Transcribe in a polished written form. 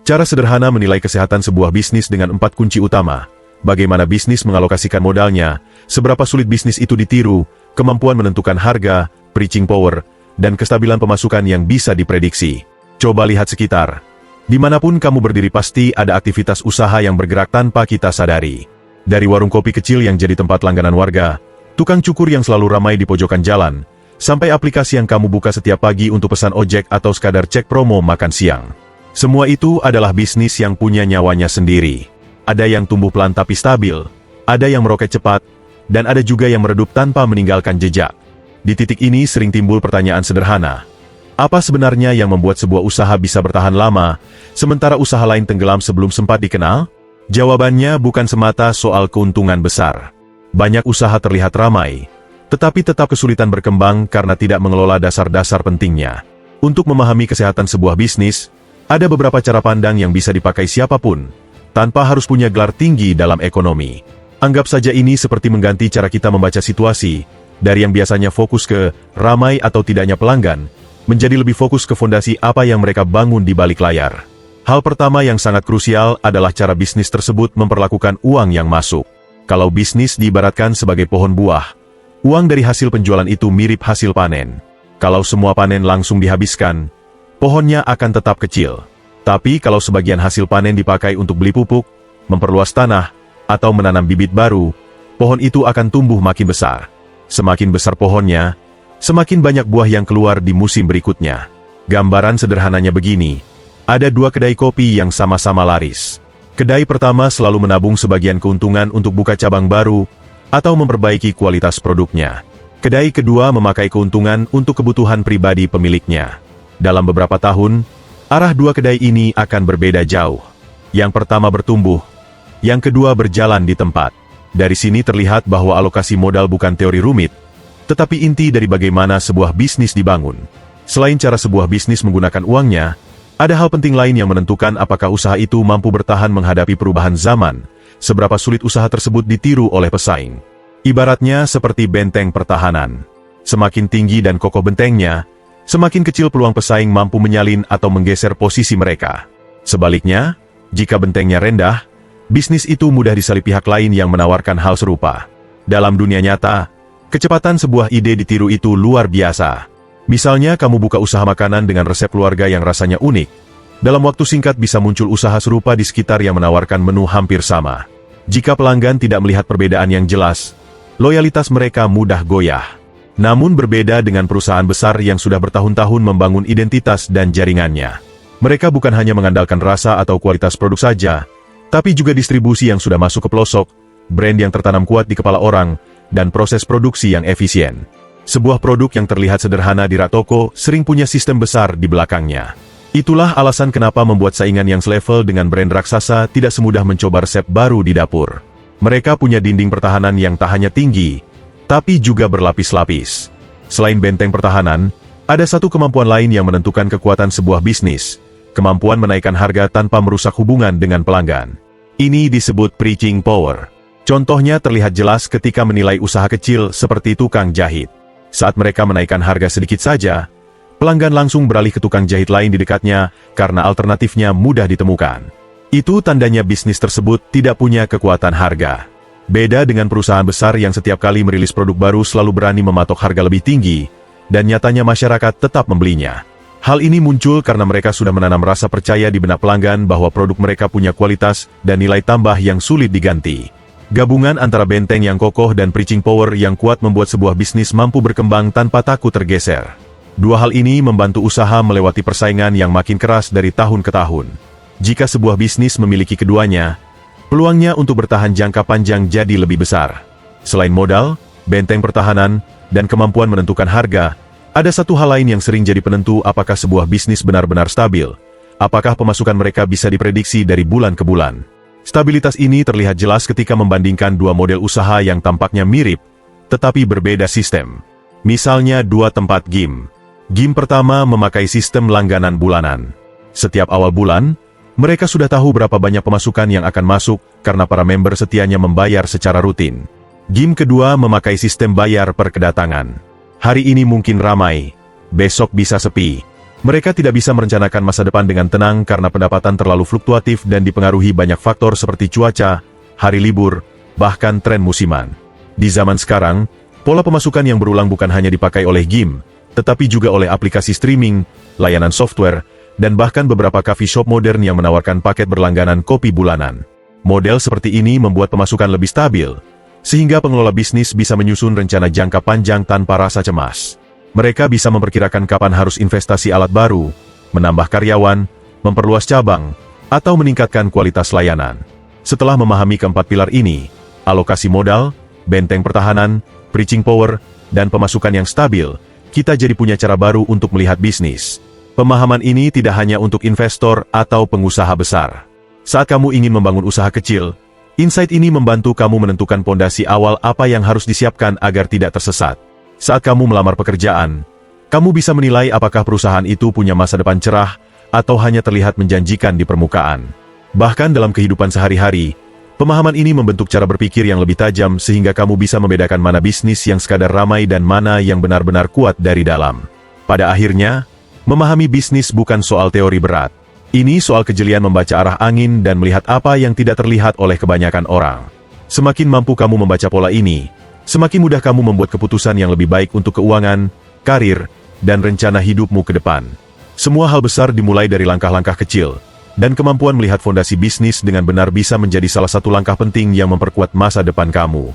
Cara sederhana menilai kesehatan sebuah bisnis dengan 4 kunci utama. Bagaimana bisnis mengalokasikan modalnya, seberapa sulit bisnis itu ditiru, kemampuan menentukan harga, purchasing power, dan kestabilan pemasukan yang bisa diprediksi. Coba lihat sekitar. Dimanapun kamu berdiri pasti ada aktivitas usaha yang bergerak tanpa kita sadari. Dari warung kopi kecil yang jadi tempat langganan warga, tukang cukur yang selalu ramai di pojokan jalan, sampai aplikasi yang kamu buka setiap pagi untuk pesan ojek atau sekadar cek promo makan siang. Semua itu adalah bisnis yang punya nyawanya sendiri. Ada yang tumbuh pelan tapi stabil, ada yang meroket cepat, dan ada juga yang meredup tanpa meninggalkan jejak. Di titik ini sering timbul pertanyaan sederhana. Apa sebenarnya yang membuat sebuah usaha bisa bertahan lama, sementara usaha lain tenggelam sebelum sempat dikenal? Jawabannya bukan semata soal keuntungan besar. Banyak usaha terlihat ramai, tetapi tetap kesulitan berkembang karena tidak mengelola dasar-dasar pentingnya. Untuk memahami kesehatan sebuah bisnis, ada beberapa cara pandang yang bisa dipakai siapapun, tanpa harus punya gelar tinggi dalam ekonomi. Anggap saja ini seperti mengganti cara kita membaca situasi, dari yang biasanya fokus ke ramai atau tidaknya pelanggan, menjadi lebih fokus ke fondasi apa yang mereka bangun di balik layar. Hal pertama yang sangat krusial adalah cara bisnis tersebut memperlakukan uang yang masuk. Kalau bisnis diibaratkan sebagai pohon buah, uang dari hasil penjualan itu mirip hasil panen. Kalau semua panen langsung dihabiskan, pohonnya akan tetap kecil. Tapi kalau sebagian hasil panen dipakai untuk beli pupuk, memperluas tanah, atau menanam bibit baru, pohon itu akan tumbuh makin besar. Semakin besar pohonnya, semakin banyak buah yang keluar di musim berikutnya. Gambaran sederhananya begini, ada 2 kedai kopi yang sama-sama laris. Kedai pertama selalu menabung sebagian keuntungan untuk buka cabang baru, atau memperbaiki kualitas produknya. Kedai kedua memakai keuntungan untuk kebutuhan pribadi pemiliknya. Dalam beberapa tahun, arah 2 kedai ini akan berbeda jauh. Yang pertama bertumbuh, yang kedua berjalan di tempat. Dari sini terlihat bahwa alokasi modal bukan teori rumit, tetapi inti dari bagaimana sebuah bisnis dibangun. Selain cara sebuah bisnis menggunakan uangnya, ada hal penting lain yang menentukan apakah usaha itu mampu bertahan menghadapi perubahan zaman, seberapa sulit usaha tersebut ditiru oleh pesaing. Ibaratnya seperti benteng pertahanan. Semakin tinggi dan kokoh bentengnya, semakin kecil peluang pesaing mampu menyalin atau menggeser posisi mereka. Sebaliknya, jika bentengnya rendah, bisnis itu mudah disalip pihak lain yang menawarkan hal serupa. Dalam dunia nyata, kecepatan sebuah ide ditiru itu luar biasa. Misalnya kamu buka usaha makanan dengan resep keluarga yang rasanya unik. Dalam waktu singkat bisa muncul usaha serupa di sekitar yang menawarkan menu hampir sama. Jika pelanggan tidak melihat perbedaan yang jelas, loyalitas mereka mudah goyah. Namun berbeda dengan perusahaan besar yang sudah bertahun-tahun membangun identitas dan jaringannya. Mereka bukan hanya mengandalkan rasa atau kualitas produk saja, tapi juga distribusi yang sudah masuk ke pelosok, brand yang tertanam kuat di kepala orang, dan proses produksi yang efisien. Sebuah produk yang terlihat sederhana di rak toko sering punya sistem besar di belakangnya. Itulah alasan kenapa membuat saingan yang selevel dengan brand raksasa tidak semudah mencoba resep baru di dapur. Mereka punya dinding pertahanan yang tak hanya tinggi, tapi juga berlapis-lapis. Selain benteng pertahanan, ada satu kemampuan lain yang menentukan kekuatan sebuah bisnis, kemampuan menaikkan harga tanpa merusak hubungan dengan pelanggan. Ini disebut purchasing power. Contohnya terlihat jelas ketika menilai usaha kecil seperti tukang jahit. Saat mereka menaikkan harga sedikit saja, pelanggan langsung beralih ke tukang jahit lain di dekatnya karena alternatifnya mudah ditemukan. Itu tandanya bisnis tersebut tidak punya kekuatan harga. Beda dengan perusahaan besar yang setiap kali merilis produk baru selalu berani mematok harga lebih tinggi, dan nyatanya masyarakat tetap membelinya. Hal ini muncul karena mereka sudah menanam rasa percaya di benak pelanggan bahwa produk mereka punya kualitas dan nilai tambah yang sulit diganti. Gabungan antara benteng yang kokoh dan purchasing power yang kuat membuat sebuah bisnis mampu berkembang tanpa takut tergeser. Dua hal ini membantu usaha melewati persaingan yang makin keras dari tahun ke tahun. Jika sebuah bisnis memiliki keduanya, peluangnya untuk bertahan jangka panjang jadi lebih besar. Selain modal, benteng pertahanan, dan kemampuan menentukan harga, ada satu hal lain yang sering jadi penentu apakah sebuah bisnis benar-benar stabil. Apakah pemasukan mereka bisa diprediksi dari bulan ke bulan. Stabilitas ini terlihat jelas ketika membandingkan dua model usaha yang tampaknya mirip, tetapi berbeda sistem. Misalnya dua tempat gym. Gym pertama memakai sistem langganan bulanan. Setiap awal bulan, mereka sudah tahu berapa banyak pemasukan yang akan masuk karena para member setianya membayar secara rutin. Gym kedua memakai sistem bayar per kedatangan. Hari ini mungkin ramai, besok bisa sepi. Mereka tidak bisa merencanakan masa depan dengan tenang karena pendapatan terlalu fluktuatif dan dipengaruhi banyak faktor seperti cuaca, hari libur, bahkan tren musiman. Di zaman sekarang, pola pemasukan yang berulang bukan hanya dipakai oleh game, tetapi juga oleh aplikasi streaming, layanan software, dan bahkan beberapa coffee shop modern yang menawarkan paket berlangganan kopi bulanan. Model seperti ini membuat pemasukan lebih stabil, sehingga pengelola bisnis bisa menyusun rencana jangka panjang tanpa rasa cemas. Mereka bisa memperkirakan kapan harus investasi alat baru, menambah karyawan, memperluas cabang, atau meningkatkan kualitas layanan. Setelah memahami keempat pilar ini, alokasi modal, benteng pertahanan, purchasing power, dan pemasukan yang stabil, kita jadi punya cara baru untuk melihat bisnis. Pemahaman ini tidak hanya untuk investor atau pengusaha besar. Saat kamu ingin membangun usaha kecil, insight ini membantu kamu menentukan pondasi awal apa yang harus disiapkan agar tidak tersesat. Saat kamu melamar pekerjaan, kamu bisa menilai apakah perusahaan itu punya masa depan cerah atau hanya terlihat menjanjikan di permukaan. Bahkan dalam kehidupan sehari-hari, pemahaman ini membentuk cara berpikir yang lebih tajam sehingga kamu bisa membedakan mana bisnis yang sekadar ramai dan mana yang benar-benar kuat dari dalam. Pada akhirnya, memahami bisnis bukan soal teori berat. Ini soal kejelian membaca arah angin dan melihat apa yang tidak terlihat oleh kebanyakan orang. Semakin mampu kamu membaca pola ini, semakin mudah kamu membuat keputusan yang lebih baik untuk keuangan, karir, dan rencana hidupmu ke depan. Semua hal besar dimulai dari langkah-langkah kecil, dan kemampuan melihat fondasi bisnis dengan benar bisa menjadi salah satu langkah penting yang memperkuat masa depan kamu.